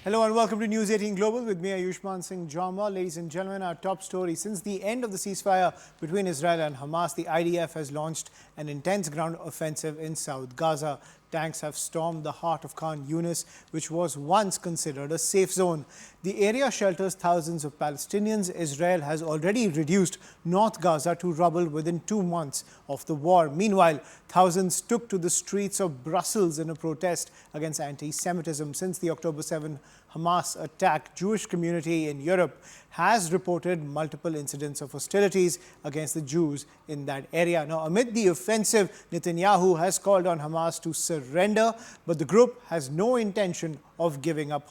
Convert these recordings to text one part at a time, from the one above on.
Hello and welcome to News 18 Global with me, Ayushman Singh Jama. Ladies and gentlemen, our top story. Since the end of the ceasefire between Israel and Hamas, the IDF has launched an intense ground offensive in South Gaza. Tanks have stormed the heart of Khan Younis, which was once considered a safe zone. The area shelters thousands of Palestinians. Israel has already reduced North Gaza to rubble within 2 months of the war. Meanwhile, thousands took to the streets of Brussels in a protest against anti-Semitism. Since the October 7 Hamas attack, Jewish community in Europe has reported multiple incidents of hostilities against the Jews in that area. Now, amid the offensive, Netanyahu has called on Hamas to surrender, but the group has no intention of giving up,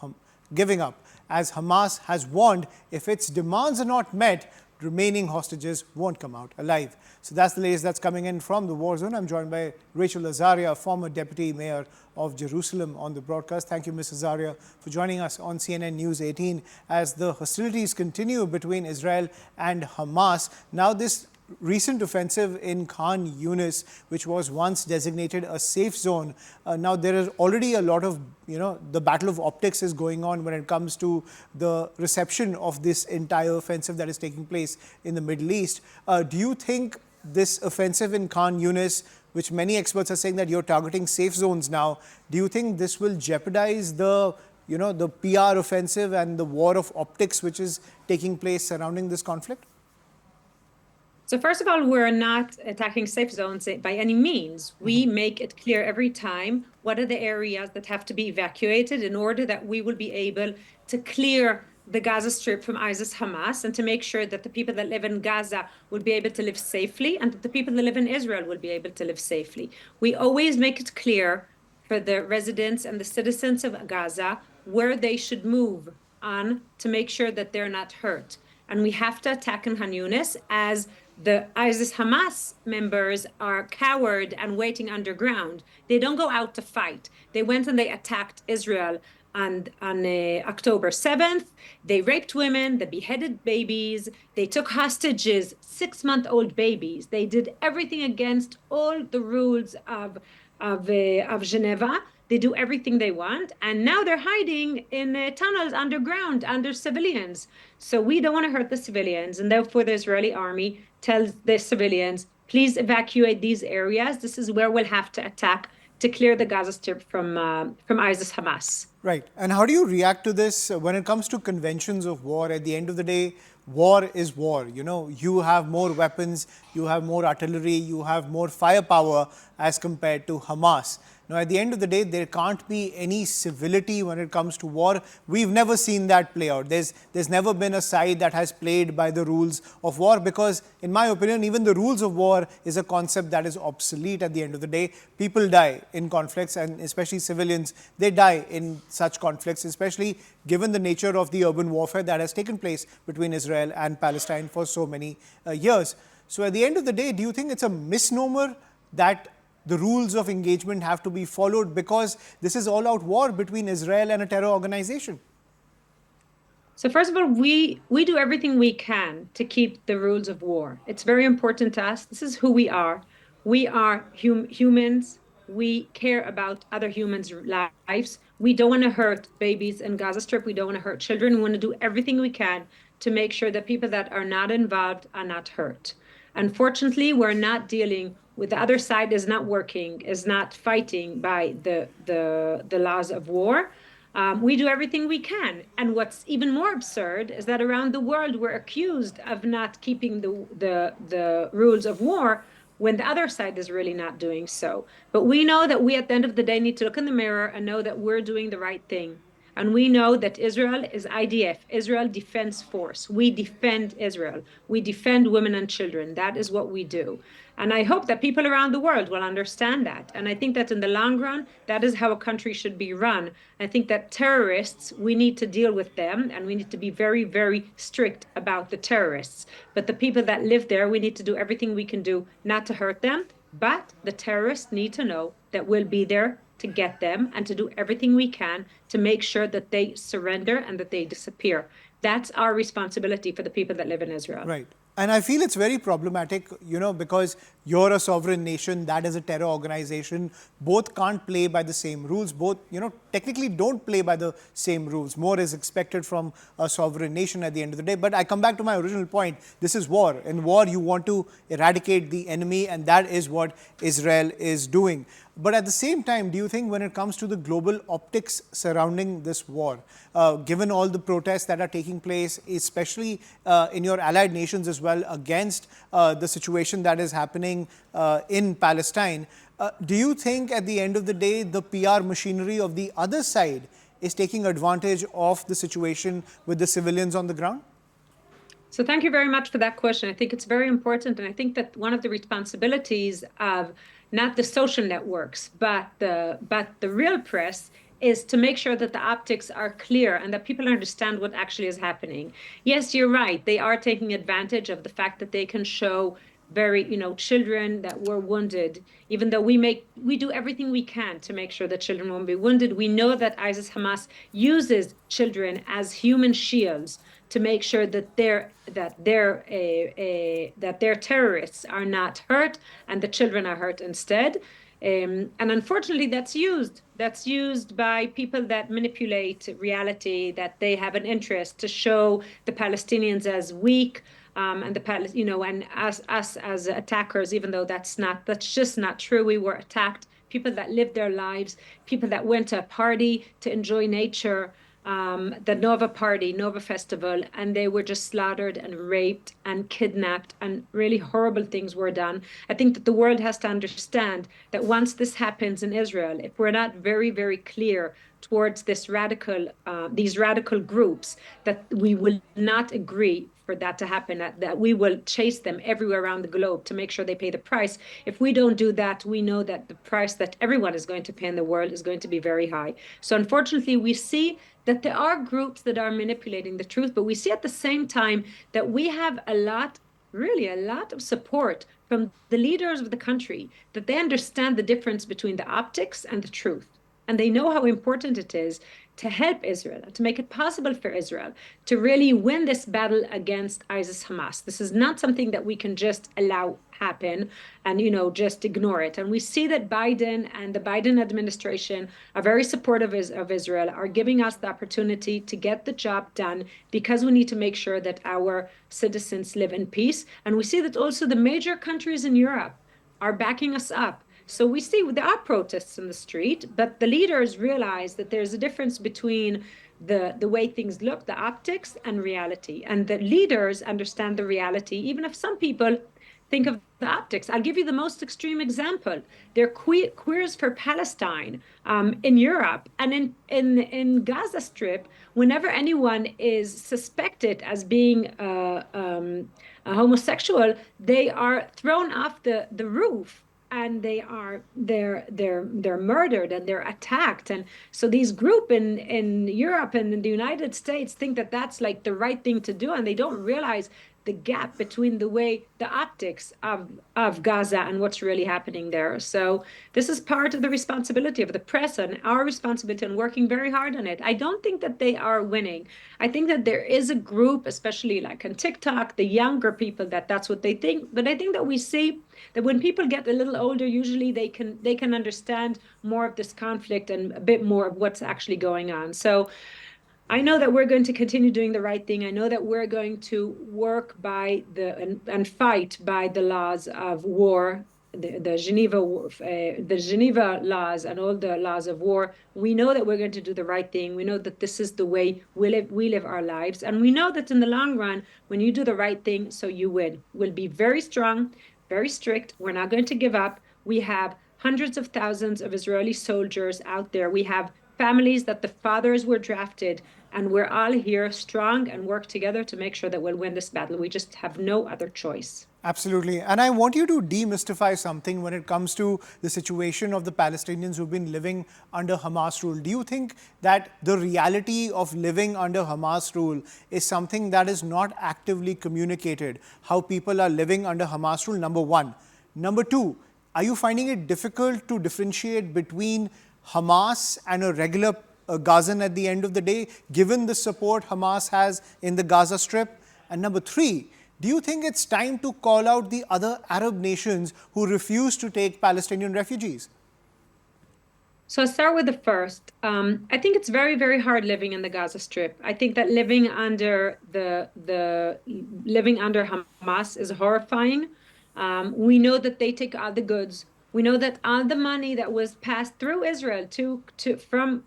as Hamas has warned if its demands are not met, remaining hostages won't come out alive. So that's the latest that's coming in from the war zone. I'm joined by Rachel Azaria, former deputy mayor of Jerusalem, on the broadcast. Thank you, Ms. Azaria, for joining us on CNN News 18 as the hostilities continue between Israel and Hamas. Now, this recent offensive in Khan Younis, which was once designated a safe zone, now there is already a lot of, the battle of optics is going on when it comes to the reception of this entire offensive that is taking place in the Middle East. Do you think this offensive in Khan Younis, which many experts are saying that you're targeting safe zones now, do you think this will jeopardize the the PR offensive and the war of optics which is taking place surrounding this conflict? So first of all, we're not attacking safe zones by any means. We make it clear every time what are the areas that have to be evacuated in order that we will be able to clear the Gaza Strip from ISIS Hamas and to make sure that the people that live in Gaza will be able to live safely and that the people that live in Israel will be able to live safely. We always make it clear for the residents and the citizens of Gaza where they should move on to make sure that they're not hurt. And we have to attack in Khan Younis as the ISIS Hamas members are coward and waiting underground. They don't go out to fight. They went and they attacked Israel on October 7th. They raped women, they beheaded babies, they took hostages, 6-month-old babies. They did everything against all the rules of Geneva. They do everything they want, and now they're hiding in tunnels underground under civilians. So we don't want to hurt the civilians, and therefore the Israeli army tells the civilians, please evacuate these areas. This is where we'll have to attack to clear the Gaza Strip from ISIS Hamas. Right. And how do you react to this when it comes to conventions of war? At the end of the day, war is war. You have more weapons, you have more artillery, you have more firepower as compared to Hamas. Now, at the end of the day, there can't be any civility when it comes to war. We've never seen that play out. There's never been a side that has played by the rules of war because, in my opinion, even the rules of war is a concept that is obsolete at the end of the day. People die in conflicts, and especially civilians, they die in such conflicts, especially given the nature of the urban warfare that has taken place between Israel and Palestine for so many years. So at the end of the day, do you think it's a misnomer that the rules of engagement have to be followed because this is all-out war between Israel and a terror organization? So first of all, we do everything we can to keep the rules of war. It's very important to us. This is who we are. We are humans. We care about other humans' lives. We don't want to hurt babies in Gaza Strip. We don't want to hurt children. We want to do everything we can to make sure that people that are not involved are not hurt. Unfortunately, we're not dealing with the other side is not working, is not fighting by the laws of war. We do everything we can. And what's even more absurd is that around the world, we're accused of not keeping the rules of war when the other side is really not doing so. But we know that we, at the end of the day, need to look in the mirror and know that we're doing the right thing. And we know that Israel is IDF, Israel Defense Force. We defend Israel. We defend women and children. That is what we do. And I hope that people around the world will understand that. And I think that in the long run, that is how a country should be run. I think that terrorists, we need to deal with them, and we need to be very, very strict about the terrorists. But the people that live there, we need to do everything we can do not to hurt them. But the terrorists need to know that we'll be there to get them and to do everything we can to make sure that they surrender and that they disappear. That's our responsibility for the people that live in Israel. Right. And I feel it's very problematic, because you're a sovereign nation, that is a terror organization. Both can't play by the same rules. Both, technically don't play by the same rules. More is expected from a sovereign nation at the end of the day. But I come back to my original point. This is war. In war, you want to eradicate the enemy, and that is what Israel is doing. But at the same time, do you think when it comes to the global optics surrounding this war, given all the protests that are taking place, especially in your allied nations as well, against the situation that is happening in Palestine, do you think at the end of the day, the PR machinery of the other side is taking advantage of the situation with the civilians on the ground? So thank you very much for that question. I think it's very important. And I think that one of the responsibilities of not the social networks, but the real press is to make sure that the optics are clear and that people understand what actually is happening. Yes, you're right. They are taking advantage of the fact that they can show very, children that were wounded, even though we do everything we can to make sure that children won't be wounded. We know that ISIS Hamas uses children as human shields to make sure that their terrorists are not hurt and the children are hurt instead. And unfortunately, that's used by people that manipulate reality, that they have an interest to show the Palestinians as weak, and and us as attackers, even though that's just not true. We were attacked. People that lived their lives, people that went to a party to enjoy nature, the Nova Festival, and they were just slaughtered and raped and kidnapped, and really horrible things were done. I think that the world has to understand that once this happens in Israel, if we're not very, very clear towards these radical groups, that we will not agree for that to happen, that we will chase them everywhere around the globe to make sure they pay the price. If we don't do that, we know that the price that everyone is going to pay in the world is going to be very high. So unfortunately, we see that there are groups that are manipulating the truth, but we see at the same time that we have a lot of support from the leaders of the country, that they understand the difference between the optics and the truth. And they know how important it is to help Israel, to make it possible for Israel to really win this battle against ISIS Hamas. This is not something that we can just allow happen and just ignore it. And we see that Biden and the Biden administration are very supportive of Israel, are giving us the opportunity to get the job done, because we need to make sure that our citizens live in peace. And we see that also the major countries in Europe are backing us up. So we see there are protests in the street, but the leaders realize that there's a difference between the way things look, the optics, and reality. And the leaders understand the reality, even if some people think of the optics. I'll give you the most extreme example. There are queers for Palestine in Europe, and in Gaza Strip. Whenever anyone is suspected as being a homosexual, they are thrown off the roof, and they're murdered and they're attacked. And so these group in Europe and in the United States think that that's like the right thing to do, and they don't realize the gap between the optics of Gaza and what's really happening there. So this is part of the responsibility of the press and our responsibility, and working very hard on it. I don't think that they are winning. I think that there is a group, especially like on TikTok, the younger people, that's what they think. But I think that we see that when people get a little older, usually they can understand more of this conflict and a bit more of what's actually going on. So I know that we're going to continue doing the right thing. I know that we're going to work and fight by the laws of war, the Geneva laws and all the laws of war. We know that we're going to do the right thing. We know that this is the way we live our lives. And we know that in the long run, when you do the right thing, so you win. We'll be very strong, very strict. We're not going to give up. We have hundreds of thousands of Israeli soldiers out there. We have families that the fathers were drafted, and we're all here strong and work together to make sure that we'll win this battle. We just have no other choice. Absolutely. And I want you to demystify something when it comes to the situation of the Palestinians who've been living under Hamas rule. Do you think that the reality of living under Hamas rule is something that is not actively communicated? How people are living under Hamas rule, number one. Number two, are you finding it difficult to differentiate between Hamas and a regular Gazan at the end of the day, given the support Hamas has in the Gaza Strip? And number three, Do you think it's time to call out the other Arab nations who refuse to take Palestinian refugees? So I'll start with the first. I think it's very, very hard living in the Gaza Strip. I think that living under living under Hamas is horrifying. We know that they take all the goods. We know that all the money that was passed through Israel from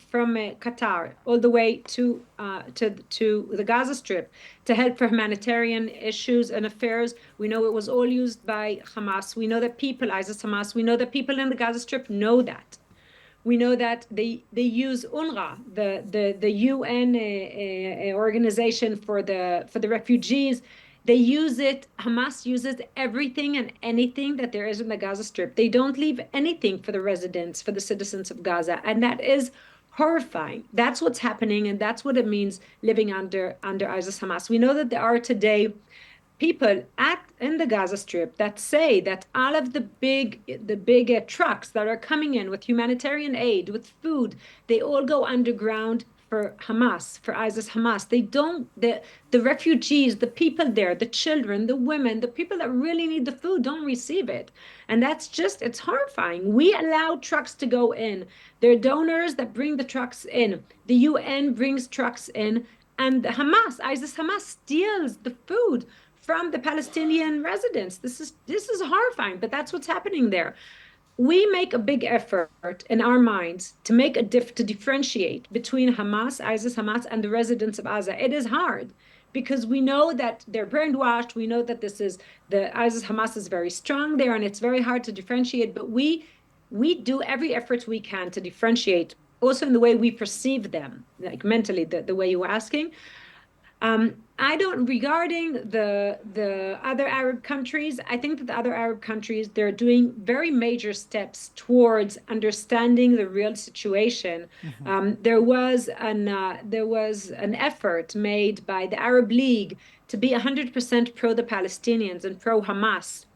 Qatar all the way to the Gaza Strip to help for humanitarian issues and affairs. We know it was all used by Hamas. We know that people, ISIS Hamas, we know that people in the Gaza Strip know that. We know that they use UNRWA, the UN organization for the refugees. They use it. Hamas uses everything and anything that there is in the Gaza Strip. They don't leave anything for the residents, for the citizens of Gaza, and that is horrifying. That's what's happening, and that's what it means living under ISIS Hamas. We know that there are today people in the Gaza Strip that say that all of the big trucks that are coming in with humanitarian aid, with food, they all go underground for Hamas, for ISIS Hamas. They don't, the refugees, the people there, the children, the women, the people that really need the food don't receive it. And that's just, it's horrifying. We allow trucks to go in. There are donors that bring the trucks in. The UN brings trucks in. And Hamas, ISIS Hamas steals the food from the Palestinian residents. This is horrifying, but that's what's happening there. We make a big effort in our minds to make to differentiate between Hamas, ISIS Hamas, and the residents of Gaza. It is hard because we know that they're brainwashed. We know that the ISIS Hamas is very strong there, and it's very hard to differentiate. But we do every effort we can to differentiate, also in the way we perceive them, like mentally, the way you were asking. I don't, regarding the other Arab countries, I think that the other Arab countries, they're doing very major steps towards understanding the real situation. There was an effort made by the Arab League to be 100% pro the Palestinians and pro Hamas,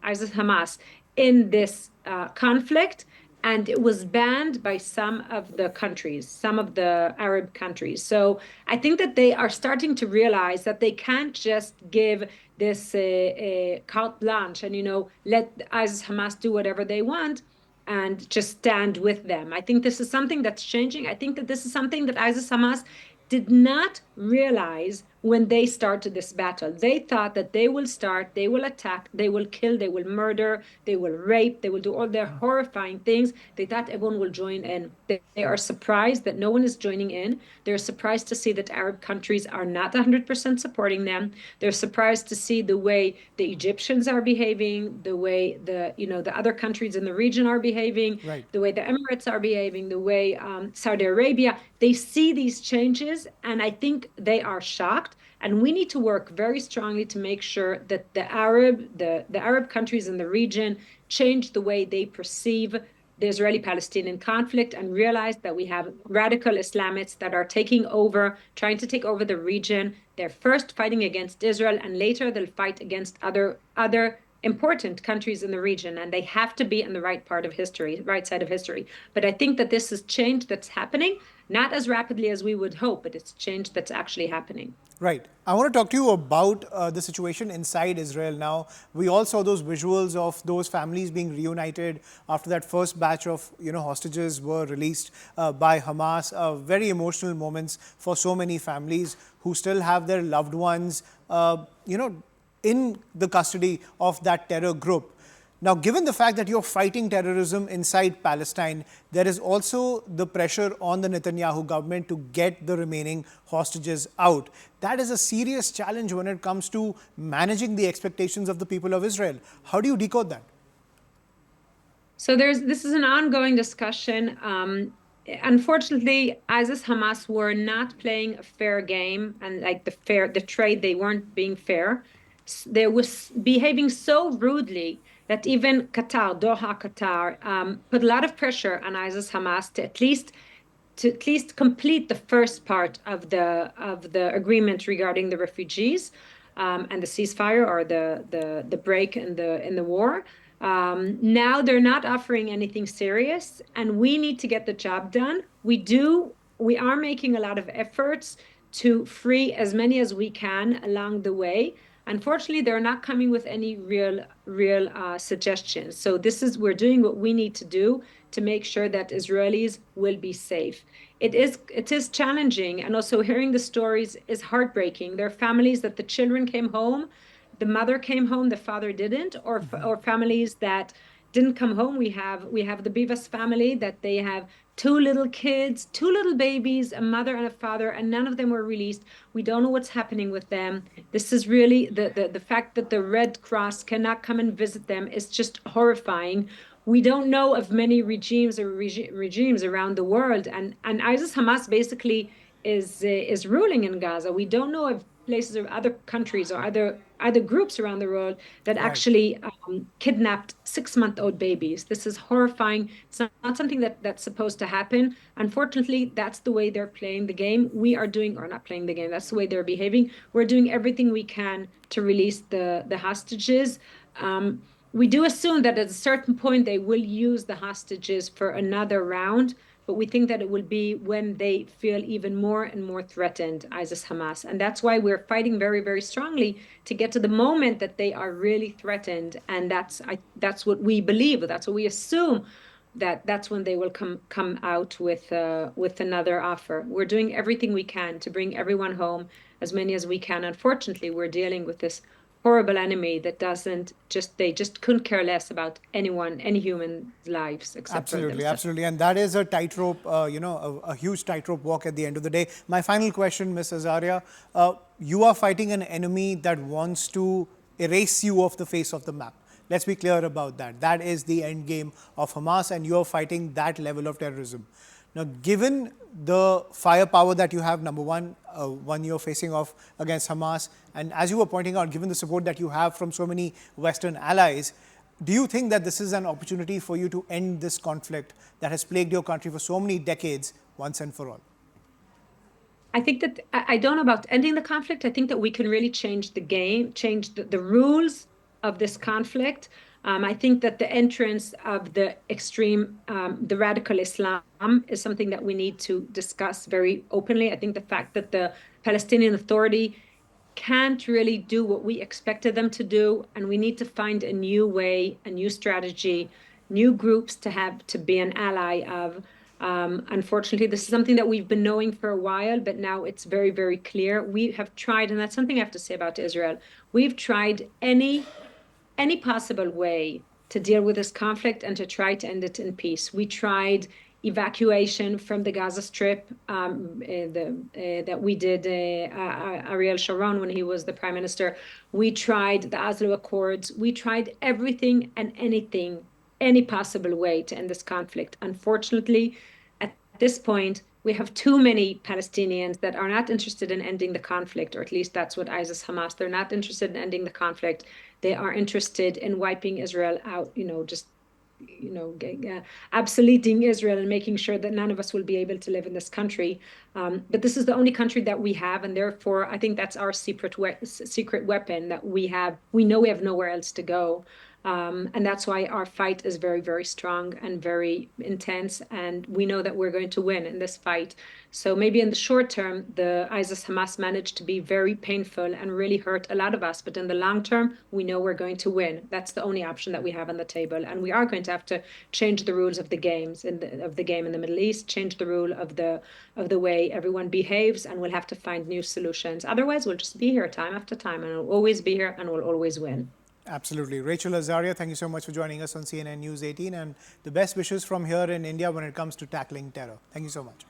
ISIS Hamas, in this conflict. And it was banned by some of the countries, some of the Arab countries. So I think that they are starting to realize that they can't just give this carte blanche and, let ISIS Hamas do whatever they want and just stand with them. I think this is something that's changing. I think that this is something that ISIS Hamas did not realize when they started this battle. They thought that they will attack, they will kill, they will murder, they will rape, they will do all their horrifying things. They thought everyone will join in. They are surprised that no one is joining in. They're surprised to see that Arab countries are not 100% supporting them. They're surprised to see the way the Egyptians are behaving, the way the other countries in the region are behaving, right, the way the Emirates are behaving, the way Saudi Arabia. They see these changes, and I think they are shocked. And we need to work very strongly to make sure that the Arab countries in the region change the way they perceive the Israeli-Palestinian conflict and realize that we have radical Islamists that are trying to take over the region. They're first fighting against Israel, and later they'll fight against other important countries in the region, and they have to be in the right side of history. But I think that this is change that's happening, not as rapidly as we would hope, but it's change that's actually happening. Right. I want to talk to you about the situation inside Israel now. We all saw those visuals of those families being reunited after that first batch of hostages were released by Hamas. Very emotional moments for so many families who still have their loved ones in the custody of that terror group. Now, given the fact that you're fighting terrorism inside Palestine, there is also the pressure on the Netanyahu government to get the remaining hostages out. That is a serious challenge when it comes to managing the expectations of the people of Israel. How do you decode that? So this is an ongoing discussion. Unfortunately, ISIS Hamas were not playing a fair game, and like the trade, they weren't being fair. They was behaving so rudely that even Doha, Qatar, put a lot of pressure on ISIS Hamas to at least complete the first part of the agreement regarding the refugees and the ceasefire, or the break in the war. Now they're not offering anything serious, and we need to get the job done. We are making a lot of efforts to free as many as we can along the way. Unfortunately, they're not coming with any real suggestions. So we're doing what we need to do to make sure that Israelis will be safe. It is challenging, and also hearing the stories is heartbreaking. There are families that the children came home, the mother came home, the father didn't, or families that didn't come home. We have the Bivas family that they have two little kids, two little babies, a mother and a father, and none of them were released. We don't know what's happening with them. This is really the fact that the Red Cross cannot come and visit them is just horrifying. We don't know of many regimes around the world, and ISIS Hamas basically is ruling in Gaza. We don't know of places or other countries or other groups around the world that Right. actually kidnapped 6-month-old babies. This is horrifying. It's not something that's supposed to happen. Unfortunately, that's the way they're playing the game. We are doing, or not playing the game, that's the way they're behaving. We're doing everything we can to release the hostages. We do assume that at a certain point they will use the hostages for another round, but we think that it will be when they feel even more and more threatened, ISIS Hamas. And that's why we're fighting very, very strongly to get to the moment that they are really threatened. And that's what we believe, that's what we assume, that's when they will come out with another offer. We're doing everything we can to bring everyone home, as many as we can. Unfortunately, we're dealing with this horrible enemy that they just couldn't care less about anyone, any human lives except for Absolutely, themselves. absolutely. And that is a tightrope, a huge tightrope walk at the end of the day. My final question, Ms. Azaria, you are fighting an enemy that wants to erase you off the face of the map. Let's be clear about that. That is the end game of Hamas, and you're fighting that level of terrorism. Now, given the firepower that you have, number one you're facing off against Hamas, and as you were pointing out, given the support that you have from so many Western allies, do you think that this is an opportunity for you to end this conflict that has plagued your country for so many decades once and for all? I think that I don't know about ending the conflict. I think that we can really change the game, change the rules of this conflict. I think that the entrance of the extreme, the radical Islam is something that we need to discuss very openly. I think the fact that the Palestinian Authority can't really do what we expected them to do, and we need to find a new way, a new strategy, new groups to have to be an ally of. Unfortunately, this is something that we've been knowing for a while, but now it's very, very clear. We have tried, and that's something I have to say about Israel. We've tried any possible way to deal with this conflict and to try to end it in peace. We tried evacuation from the Gaza Strip that we did, Ariel Sharon when he was the prime minister. We tried the Oslo Accords. We tried everything and anything, any possible way to end this conflict. Unfortunately, at this point, we have too many Palestinians that are not interested in ending the conflict, or at least that's what ISIS Hamas, they're not interested in ending the conflict. They are interested in wiping Israel out, just obsoleting Israel and making sure that none of us will be able to live in this country. But this is the only country that we have, and therefore I think that's our secret weapon that we have. We know we have nowhere else to go. And that's why our fight is very, very strong and very intense. And we know that we're going to win in this fight. So maybe in the short term, the ISIS Hamas managed to be very painful and really hurt a lot of us. But in the long term, we know we're going to win. That's the only option that we have on the table. And we are going to have to change the rules of the games of the game in the Middle East, change the rule of the way everyone behaves, and we'll have to find new solutions. Otherwise, we'll just be here time after time, and we'll always be here, and we'll always win. Absolutely. Rachel Azaria, thank you so much for joining us on CNN News 18, and the best wishes from here in India when it comes to tackling terror. Thank you so much.